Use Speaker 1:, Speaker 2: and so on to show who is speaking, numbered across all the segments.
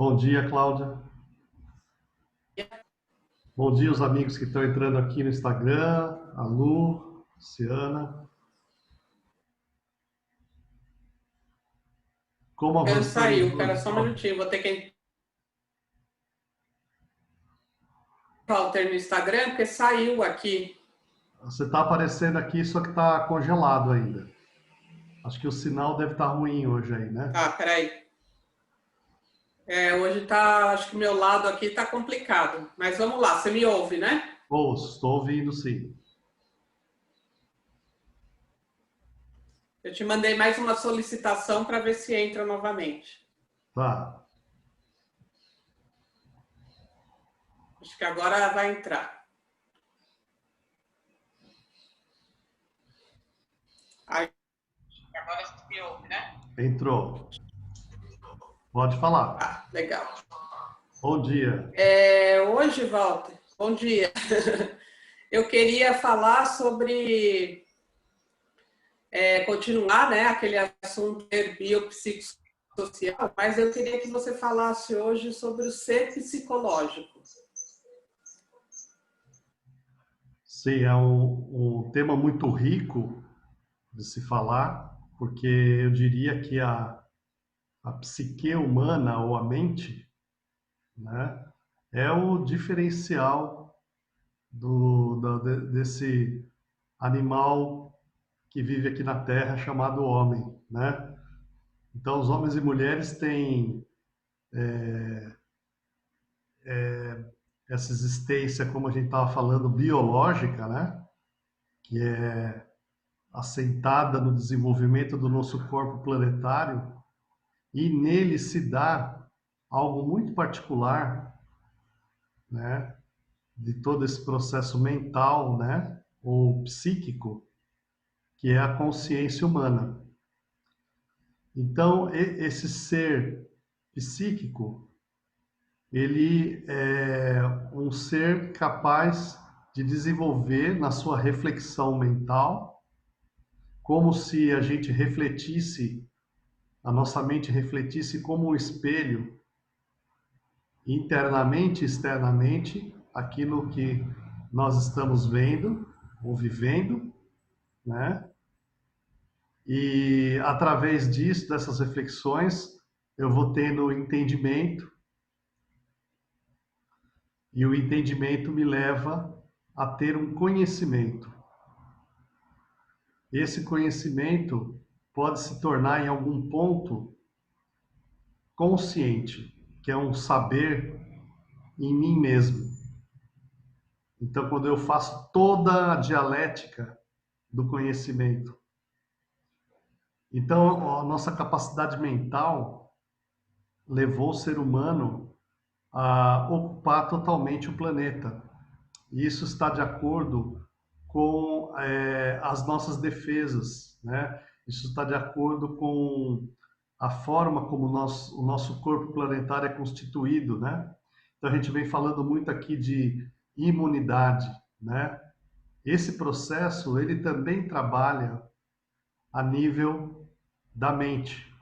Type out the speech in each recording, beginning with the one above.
Speaker 1: Bom dia, Cláudia. Bom dia, os amigos que estão entrando aqui no Instagram, a Lu, Luciana. Como
Speaker 2: Ele
Speaker 1: avançamos
Speaker 2: saiu,
Speaker 1: hoje,
Speaker 2: cara, só um
Speaker 1: Cláudia?
Speaker 2: minutinho. Vou ter que entrar o no Instagram, porque saiu aqui.
Speaker 1: Você está aparecendo aqui, só que está congelado ainda. Acho que o sinal deve estar ruim hoje aí, né?
Speaker 2: Tá, peraí. Hoje tá, acho que meu lado aqui tá complicado. Mas vamos lá, você me ouve, né?
Speaker 1: Ouço, estou ouvindo sim.
Speaker 2: Eu te mandei mais uma solicitação para ver se entra novamente.
Speaker 1: Tá.
Speaker 2: Acho que agora vai entrar. Aí, agora você me ouve, né?
Speaker 1: Entrou. Pode falar.
Speaker 2: Tá, legal.
Speaker 1: Bom dia.
Speaker 2: Hoje, Walter, bom dia. Eu queria falar sobre continuar, né, aquele assunto biopsicossocial, mas eu queria que você falasse hoje sobre o ser psicológico.
Speaker 1: Sim, é um tema muito rico de se falar, porque eu diria que a psique humana ou a mente, né, é o diferencial desse animal que vive aqui na Terra chamado homem, né? Então, os homens e mulheres têm essa existência, como a gente estava falando, biológica, né? Que é assentada no desenvolvimento do nosso corpo planetário, e nele se dá algo muito particular, né? De todo esse processo mental, né? Ou psíquico, que é a consciência humana. Então, esse ser psíquico, ele é um ser capaz de desenvolver na sua reflexão mental, como se a gente refletisse, a nossa mente refletisse como um espelho, internamente e externamente, aquilo que nós estamos vendo ou vivendo, né? E através disso, dessas reflexões, eu vou tendo entendimento, e o entendimento me leva a ter um conhecimento. Esse conhecimento pode se tornar, em algum ponto, consciente, que é um saber em mim mesmo. Então, quando eu faço toda a dialética do conhecimento, então a nossa capacidade mental levou o ser humano a ocupar totalmente o planeta. E isso está de acordo com as nossas defesas, né? Isso está de acordo com a forma como o nosso corpo planetário é constituído, né? Então a gente vem falando muito aqui de imunidade, né? Esse processo ele também trabalha a nível da mente.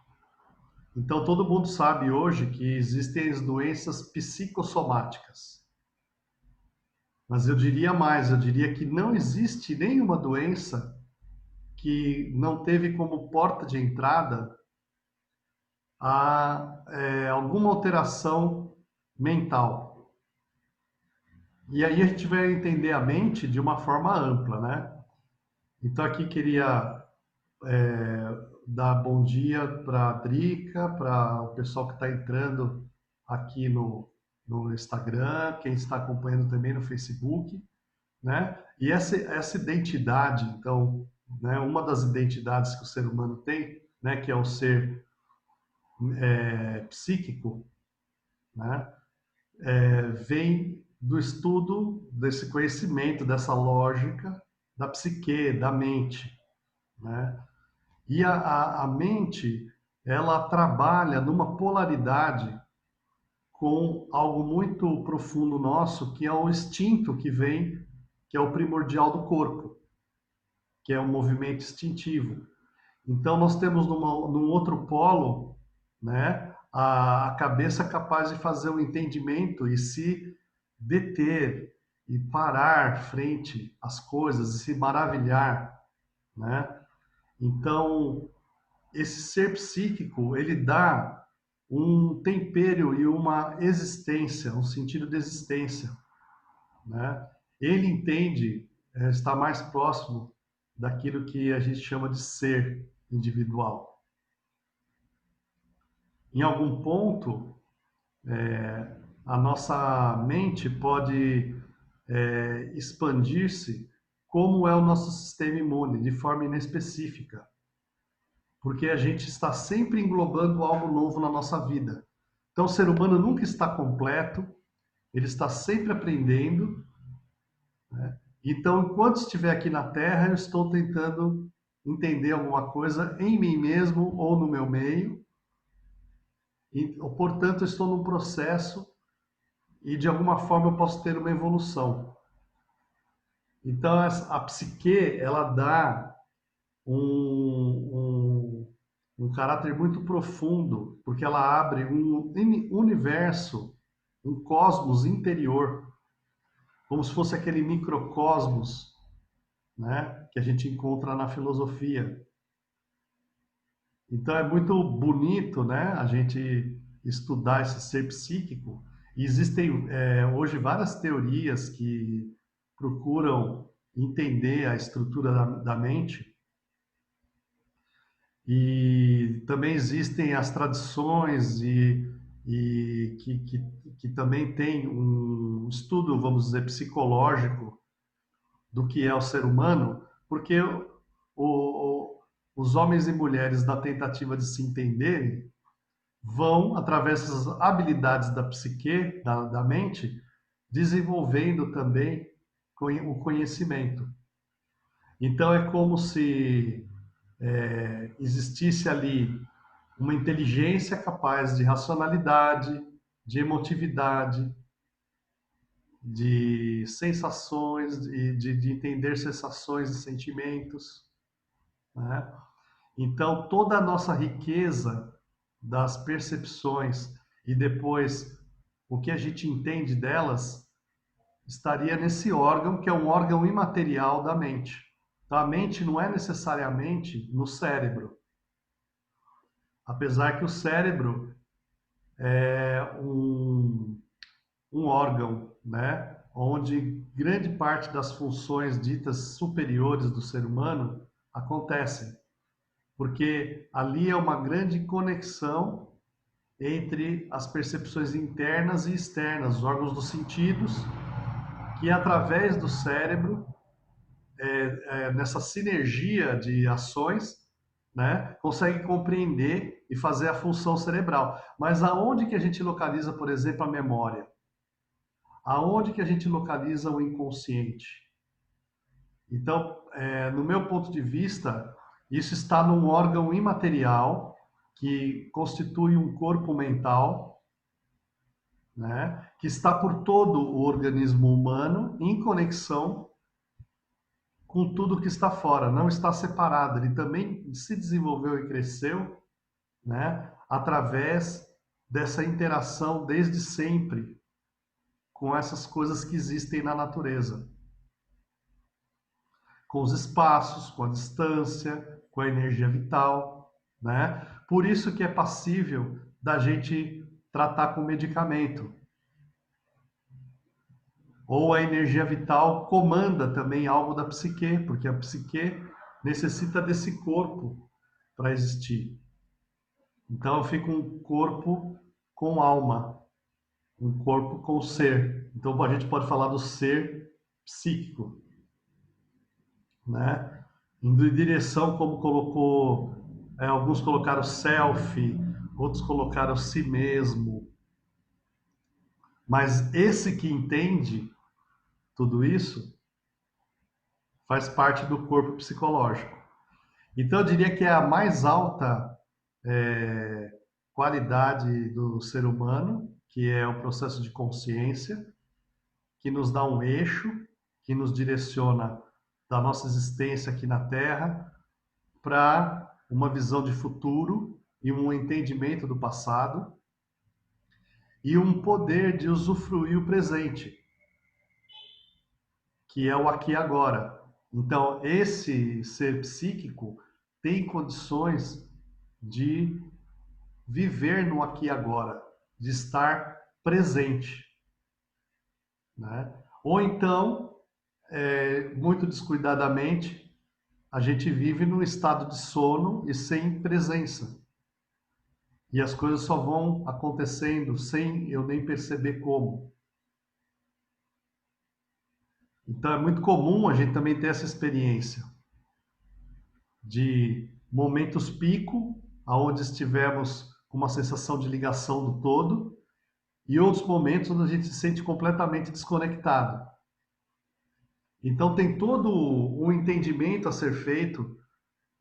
Speaker 1: Então todo mundo sabe hoje que existem as doenças psicossomáticas. Mas eu diria mais, eu diria que não existe nenhuma doença que não teve como porta de entrada alguma alteração mental. E aí a gente vai entender a mente de uma forma ampla, né? Então aqui queria dar bom dia para a Drica, para o pessoal que está entrando aqui no Instagram, quem está acompanhando também no Facebook, né? E essa identidade, então, né, uma das identidades que o ser humano tem, né, que é o ser psíquico, né, vem do estudo desse conhecimento, dessa lógica da psique, da mente, né? E a mente, ela trabalha numa polaridade com algo muito profundo nosso, que é o instinto que vem, que é o primordial do corpo, que é um movimento instintivo. Então nós temos num outro polo, né, a cabeça capaz de fazer o entendimento e se deter e parar frente às coisas e se maravilhar, né? Então, esse ser psíquico, ele dá um tempero e uma existência, um sentido de existência, né? Ele entende, está mais próximo daquilo que a gente chama de ser individual. Em algum ponto, a nossa mente pode expandir-se como é o nosso sistema imune, de forma inespecífica, porque a gente está sempre englobando algo novo na nossa vida. Então, o ser humano nunca está completo, ele está sempre aprendendo. Então, enquanto estiver aqui na Terra, eu estou tentando entender alguma coisa em mim mesmo ou no meu meio, e, portanto, eu estou num processo e de alguma forma eu posso ter uma evolução. Então, a psique, ela dá um caráter muito profundo, porque ela abre um universo, um cosmos interior, como se fosse aquele microcosmos, né, que a gente encontra na filosofia. Então é muito bonito, né, a gente estudar esse ser psíquico. E existem hoje várias teorias que procuram entender a estrutura da mente. E também existem as tradições que também tem um estudo, vamos dizer, psicológico do que é o ser humano, porque os homens e mulheres, na tentativa de se entenderem, vão, através dessas habilidades da psique, da mente, desenvolvendo também o conhecimento. Então é como se existisse ali uma inteligência capaz de racionalidade, de emotividade, de sensações, de entender sensações e sentimentos, né? Então, toda a nossa riqueza das percepções e depois o que a gente entende delas estaria nesse órgão, que é um órgão imaterial da mente. Então, a mente não é necessariamente no cérebro, apesar que o cérebro é um órgão, né, onde grande parte das funções ditas superiores do ser humano acontecem, porque ali é uma grande conexão entre as percepções internas e externas, os órgãos dos sentidos, que através do cérebro, nessa sinergia de ações, né, consegue compreender e fazer a função cerebral. Mas aonde que a gente localiza, por exemplo, a memória? Aonde que a gente localiza o inconsciente? Então, no meu ponto de vista, isso está num órgão imaterial que constitui um corpo mental, né, que está por todo o organismo humano em conexão com tudo que está fora, não está separado. Ele também se desenvolveu e cresceu, né, através dessa interação desde sempre com essas coisas que existem na natureza, com os espaços, com a distância, com a energia vital, né? Por isso que é passível da gente tratar com medicamento. Ou a energia vital comanda também algo da psique, porque a psique necessita desse corpo para existir. Então fica um corpo com alma, um corpo com ser. Então a gente pode falar do ser psíquico, né? Indo em direção, como colocou, alguns colocaram self, outros colocaram si mesmo. Mas esse que entende tudo isso faz parte do corpo psicológico. Então eu diria que é a mais alta é, qualidade do ser humano, que é o processo de consciência, que nos dá um eixo, que nos direciona da nossa existência aqui na Terra para uma visão de futuro e um entendimento do passado e um poder de usufruir o presente, que é o aqui e agora. Então, esse ser psíquico tem condições de viver no aqui e agora, de estar presente, né? Ou então, muito descuidadamente, a gente vive num estado de sono e sem presença. E as coisas só vão acontecendo sem eu nem perceber como. Então é muito comum a gente também ter essa experiência de momentos pico, aonde estivemos com uma sensação de ligação do todo, e outros momentos onde a gente se sente completamente desconectado. Então tem todo um entendimento a ser feito,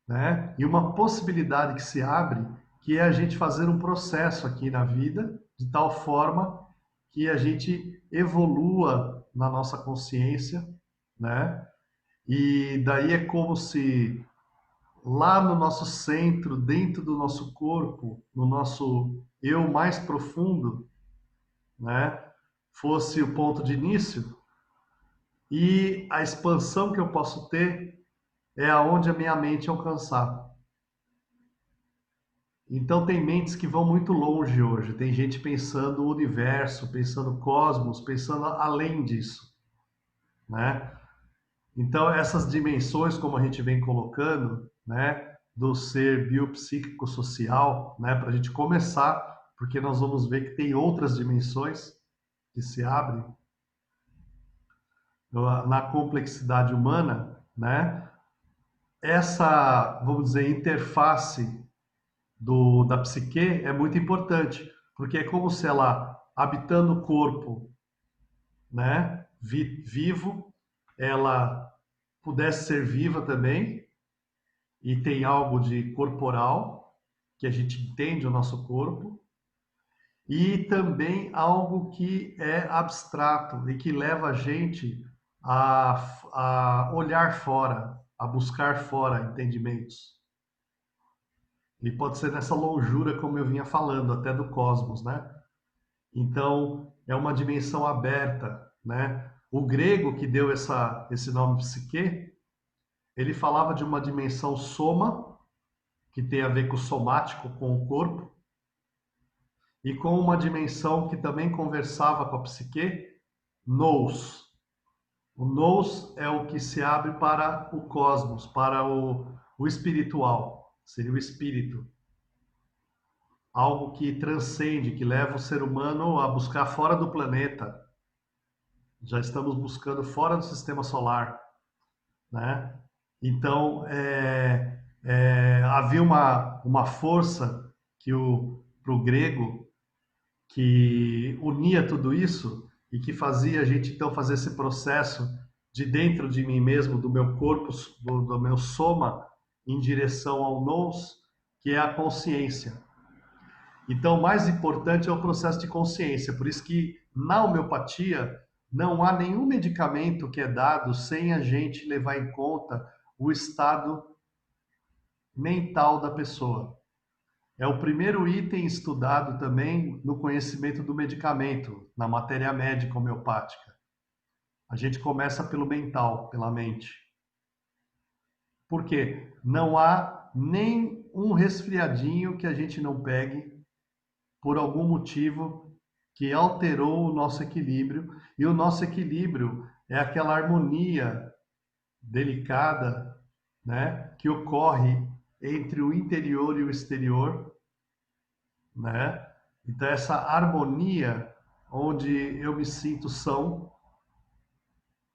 Speaker 1: né? E uma possibilidade que se abre, que é a gente fazer um processo aqui na vida, de tal forma que a gente evolua na nossa consciência, né? E daí é como se lá no nosso centro, dentro do nosso corpo, no nosso eu mais profundo, né, fosse o ponto de início e a expansão que eu posso ter é aonde a minha mente alcançar. Então tem mentes que vão muito longe hoje, tem gente pensando o universo, pensando o cosmos, pensando além disso, né? Então essas dimensões, como a gente vem colocando, né, do ser biopsíquico social, né, para a gente começar, porque nós vamos ver que tem outras dimensões que se abrem na complexidade humana, né? Essa, vamos dizer, interface da psique é muito importante, porque é como se ela, habitando o corpo, né, vivo, ela pudesse ser viva também, e tem algo de corporal, que a gente entende o nosso corpo, e também algo que é abstrato e que leva a gente a olhar fora, a buscar fora entendimentos. E pode ser nessa longura, como eu vinha falando, até do cosmos, né? Então, é uma dimensão aberta, né? O grego que deu esse nome psique, ele falava de uma dimensão soma, que tem a ver com o somático, com o corpo, e com uma dimensão que também conversava com a psique, nous. O nous é o que se abre para o cosmos, para o espiritual, seria o espírito. Algo que transcende, que leva o ser humano a buscar fora do planeta. Já estamos buscando fora do sistema solar, né? Então, havia uma força que para o grego que unia tudo isso e que fazia a gente então fazer esse processo de dentro de mim mesmo, do meu corpo, do meu soma, em direção ao nous, que é a consciência. Então, o mais importante é o processo de consciência. Por isso que na homeopatia não há nenhum medicamento que é dado sem a gente levar em conta o estado mental da pessoa. É o primeiro item estudado também no conhecimento do medicamento, na matéria médica homeopática. A gente começa pelo mental, pela mente. Por quê? Não há nem um resfriadinho que a gente não pegue por algum motivo que alterou o nosso equilíbrio, e o nosso equilíbrio é aquela harmonia delicada, né, que ocorre entre o interior e o exterior, né? Então essa harmonia onde eu me sinto são,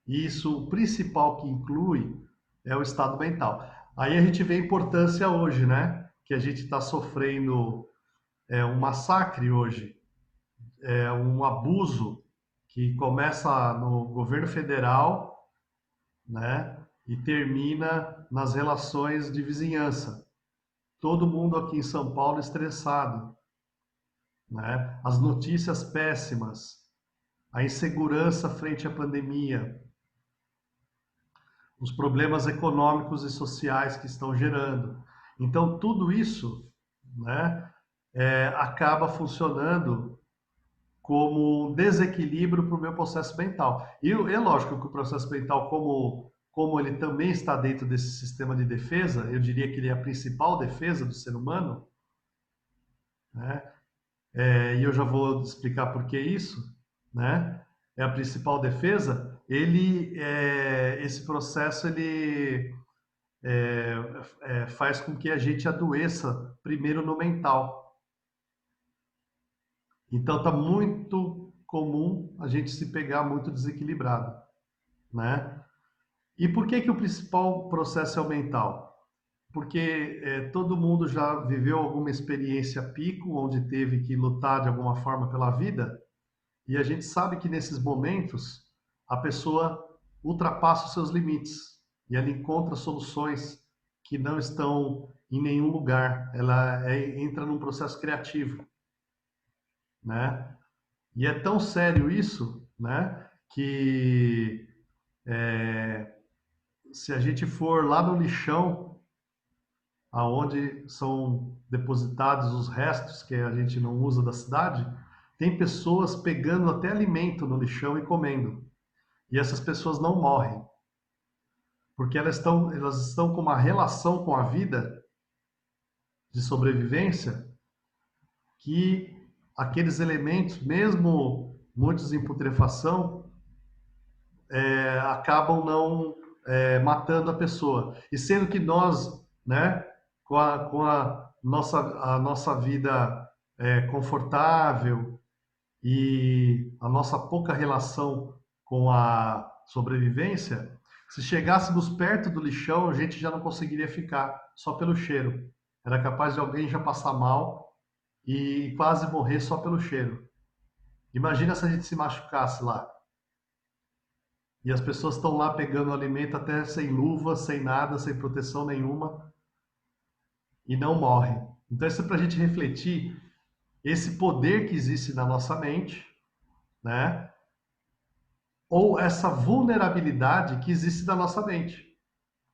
Speaker 1: e isso o principal que inclui é o estado mental. Aí a gente vê a importância hoje, né? Que a gente está sofrendo um massacre hoje, um abuso que começa no governo federal, né? E termina nas relações de vizinhança. Todo mundo aqui em São Paulo estressado, né? As notícias péssimas, a insegurança frente à pandemia, os problemas econômicos e sociais que estão gerando. Então, tudo isso né, acaba funcionando como um desequilíbrio para o meu processo mental. E é lógico que o processo mental, como ele também está dentro desse sistema de defesa, eu diria que ele é a principal defesa do ser humano, né? E eu já vou explicar por que isso, né? É a principal defesa. Esse processo é, faz com que a gente adoeça primeiro no mental. Então está muito comum a gente se pegar muito desequilibrado, né? E por que que o principal processo é o mental? Porque todo mundo já viveu alguma experiência pico, onde teve que lutar de alguma forma pela vida, e a gente sabe que nesses momentos a pessoa ultrapassa os seus limites e ela encontra soluções que não estão em nenhum lugar. Ela entra num processo criativo, né? E é tão sério isso, né? Que se a gente for lá no lixão, aonde são depositados os restos que a gente não usa da cidade, tem pessoas pegando até alimento no lixão e comendo. E essas pessoas não morrem, porque elas estão com uma relação com a vida de sobrevivência que aqueles elementos, mesmo muitos em putrefação, acabam não matando a pessoa. E sendo que nós, né, com a nossa vida confortável e a nossa pouca relação com a sobrevivência, se chegássemos perto do lixão, a gente já não conseguiria ficar, só pelo cheiro. Era capaz de alguém já passar mal e quase morrer só pelo cheiro. Imagina se a gente se machucasse lá. E as pessoas estão lá pegando alimento até sem luva, sem nada, sem proteção nenhuma e não morrem. Então isso é para a gente refletir esse poder que existe na nossa mente, né? Ou essa vulnerabilidade que existe na nossa mente.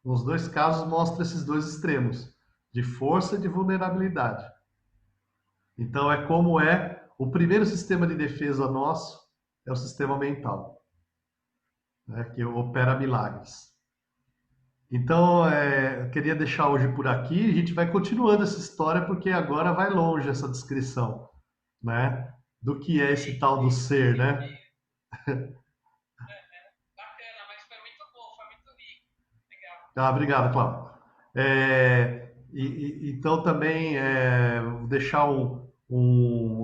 Speaker 1: Nos dois casos mostra esses dois extremos, de força e de vulnerabilidade. Então é como o primeiro sistema de defesa nosso é o sistema mental, né, que opera milagres. Então, eu queria deixar hoje por aqui. A gente vai continuando essa história porque agora vai longe essa descrição, né, do que é esse tal do ser, né?
Speaker 2: Bacana, mas foi muito bom, foi muito rico. Legal.
Speaker 1: Ah, obrigado, Cláudio. Então também deixar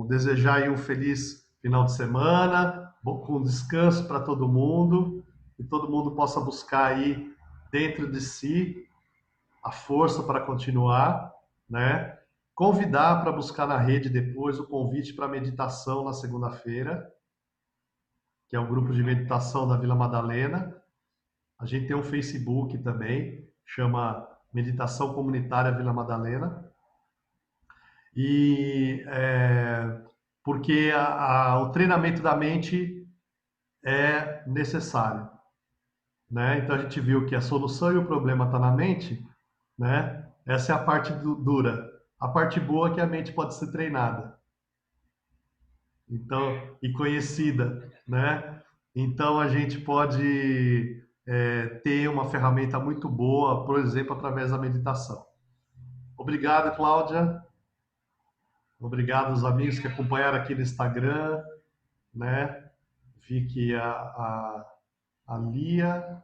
Speaker 1: desejar aí um feliz final de semana, com descanso para todo mundo, que todo mundo possa buscar aí dentro de si a força para continuar, né? Convidar para buscar na rede depois o convite para meditação na segunda-feira, que é o grupo de meditação da Vila Madalena. A gente tem um Facebook também, chama Meditação Comunitária Vila Madalena. E porque o treinamento da mente é necessário, né? Então a gente viu que a solução e o problema está na mente, né? Essa é a parte dura. A parte boa é que a mente pode ser treinada, então e conhecida, né? Então a gente pode ter uma ferramenta muito boa, por exemplo, através da meditação. Obrigado, Cláudia. Obrigado aos amigos que acompanharam aqui no Instagram, né? Vi que a Lia,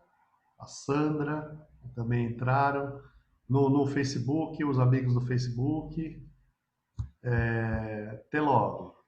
Speaker 1: a Sandra também entraram. No Facebook, os amigos do Facebook. Até logo.